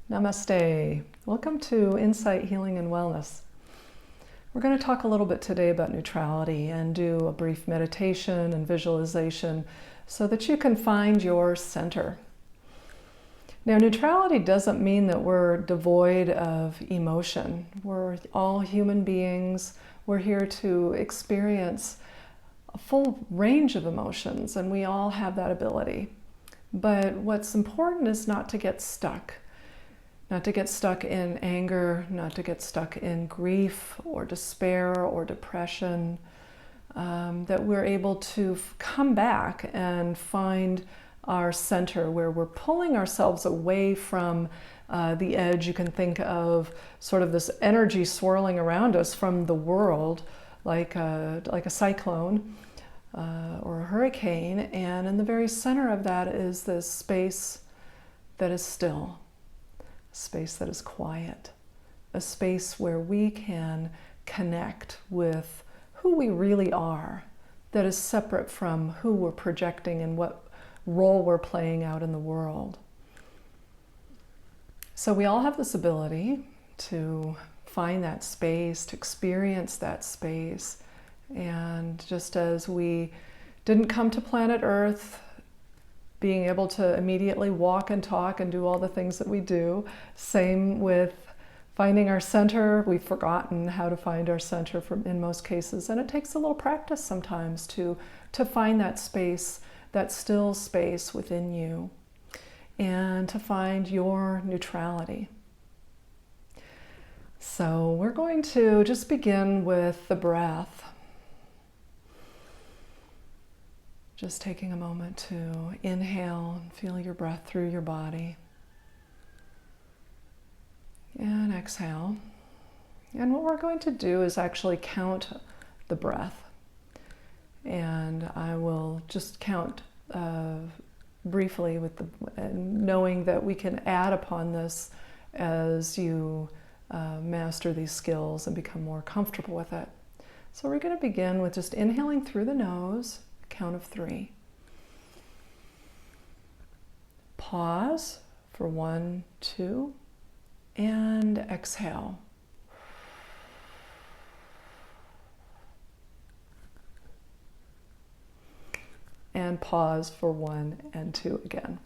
Namaste. Welcome to Insight, Healing, and Wellness. We're going to talk a little bit today about neutrality and do a brief meditation and visualization so that you can find your center. Now, neutrality doesn't mean that we're devoid of emotion. We're all human beings. We're here to experience a full range of emotions, and we all have that ability. But what's important is not to get stuck. Not to get stuck in anger, not to get stuck in grief or despair or depression, that we're able to come back and find our center where we're pulling ourselves away from the edge. You can think of sort of this energy swirling around us from the world like a cyclone or a hurricane, and in the very center of that is this space that is still. Space that is quiet, a space where we can connect with who we really are, that is separate from who we're projecting and what role we're playing out in the world. So we all have this ability to find that space, to experience that space. And just as we didn't come to planet Earth being able to immediately walk and talk and do all the things that we do. Same with finding our center. We've forgotten how to find our center in most cases, and it takes a little practice sometimes to find that space, that still space within you, and to find your neutrality. So we're going to just begin with the breath. Just taking a moment to inhale and feel your breath through your body. And exhale. And what we're going to do is actually count the breath. And I will just count briefly knowing that we can add upon this as you master these skills and become more comfortable with it. So we're going to begin with just inhaling through the nose. Count of 3. Pause for 1, 2, and exhale. And pause for 1 and 2 again.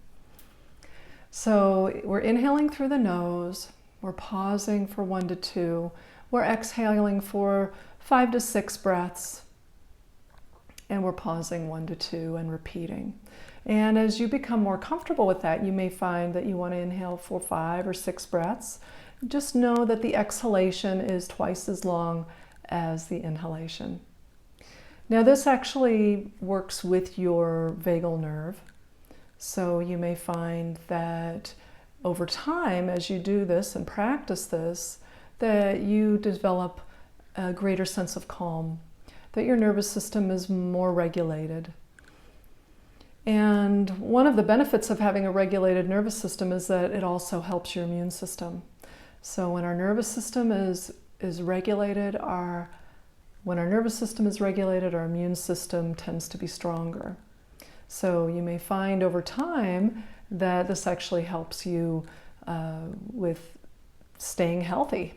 So we're inhaling through the nose, we're pausing for 1 to 2, we're exhaling for 5 to 6 breaths. And we're pausing 1 to 2 and repeating. And as you become more comfortable with that, you may find that you want to inhale for 5 or 6 breaths. Just know that the exhalation is twice as long as the inhalation. Now this actually works with your vagal nerve. So you may find that over time, as you do this and practice this, that you develop a greater sense of calm, that your nervous system is more regulated. And one of the benefits of having a regulated nervous system is that it also helps your immune system. So when our nervous system is regulated, our immune system tends to be stronger. So you may find over time that this actually helps you with staying healthy.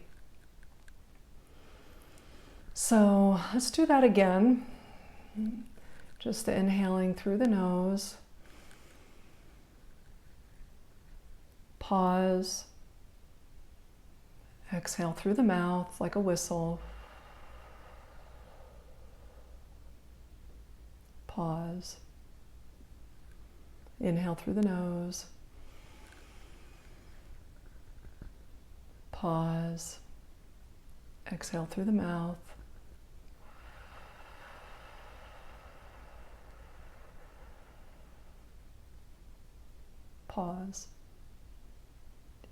So let's do that again. Just inhaling through the nose. Pause. Exhale through the mouth like a whistle. Pause. Inhale through the nose. Pause. Exhale through the mouth. Pause.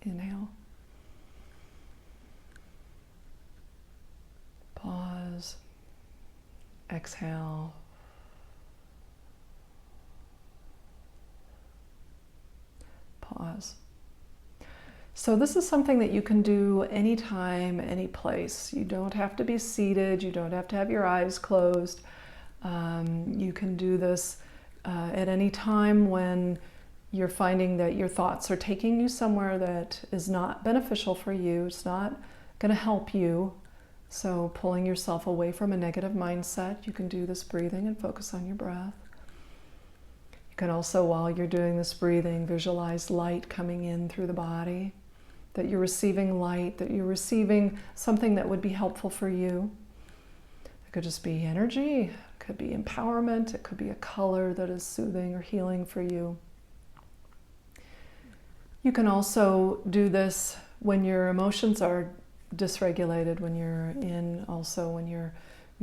Inhale. Pause. Exhale. Pause. So this is something that you can do anytime, any place. You don't have to be seated. You don't have to have your eyes closed. You can do this at any time when you're finding that your thoughts are taking you somewhere that is not beneficial for you, it's not going to help you. So pulling yourself away from a negative mindset, you can do this breathing and focus on your breath. You can also, while you're doing this breathing, visualize light coming in through the body, that you're receiving light, that you're receiving something that would be helpful for you. It could just be energy, it could be empowerment, it could be a color that is soothing or healing for you. You can also do this when your emotions are dysregulated, when you're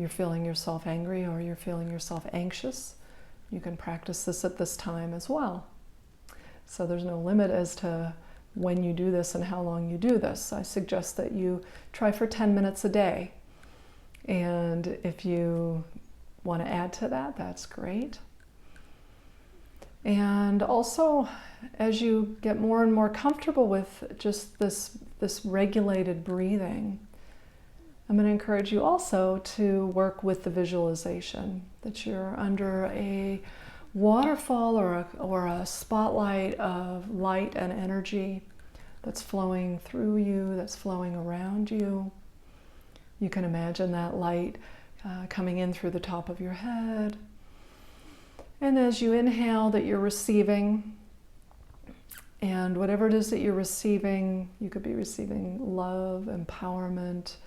feeling yourself angry or you're feeling yourself anxious. You can practice this at this time as well. So there's no limit as to when you do this and how long you do this. I suggest that you try for 10 minutes a day. And if you want to add to that, that's great. And also, as you get more and more comfortable with just this regulated breathing, I'm going to encourage you also to work with the visualization, that you're under a waterfall or a spotlight of light and energy that's flowing through you, that's flowing around you. You can imagine that light coming in through the top of your head. And as you inhale, that you're receiving, and whatever it is that you're receiving, you could be receiving love, empowerment,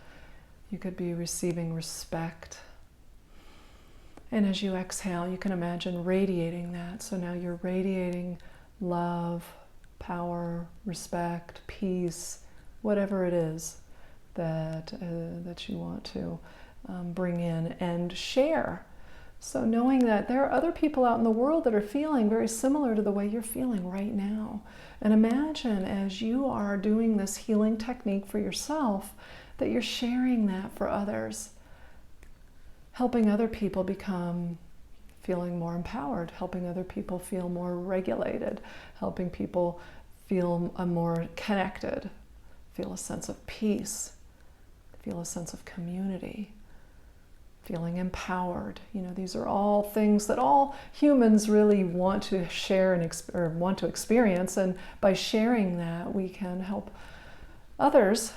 you could be receiving respect. And as you exhale, you can imagine radiating that. So now you're radiating love, power, respect, peace, whatever it is that you want to bring in and share. So knowing that there are other people out in the world that are feeling very similar to the way you're feeling right now. And imagine as you are doing this healing technique for yourself, that you're sharing that for others, helping other people become feeling more empowered, helping other people feel more regulated, helping people feel more connected, feel a sense of peace, feel a sense of community, feeling empowered. You know, these are all things that all humans really want to share or want to experience, and by sharing that, we can help others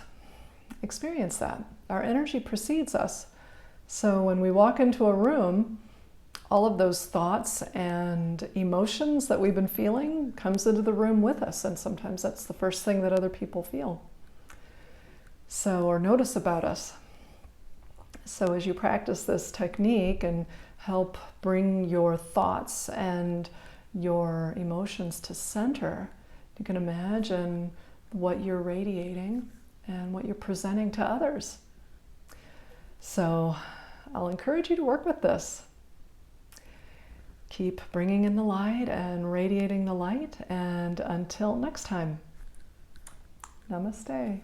experience that. Our energy precedes us. So when we walk into a room, all of those thoughts and emotions that we've been feeling comes into the room with us, and sometimes that's the first thing that other people feel. So, or notice about us. So as you practice this technique and help bring your thoughts and your emotions to center, you can imagine what you're radiating and what you're presenting to others. So I'll encourage you to work with this. Keep bringing in the light and radiating the light, and until next time, namaste.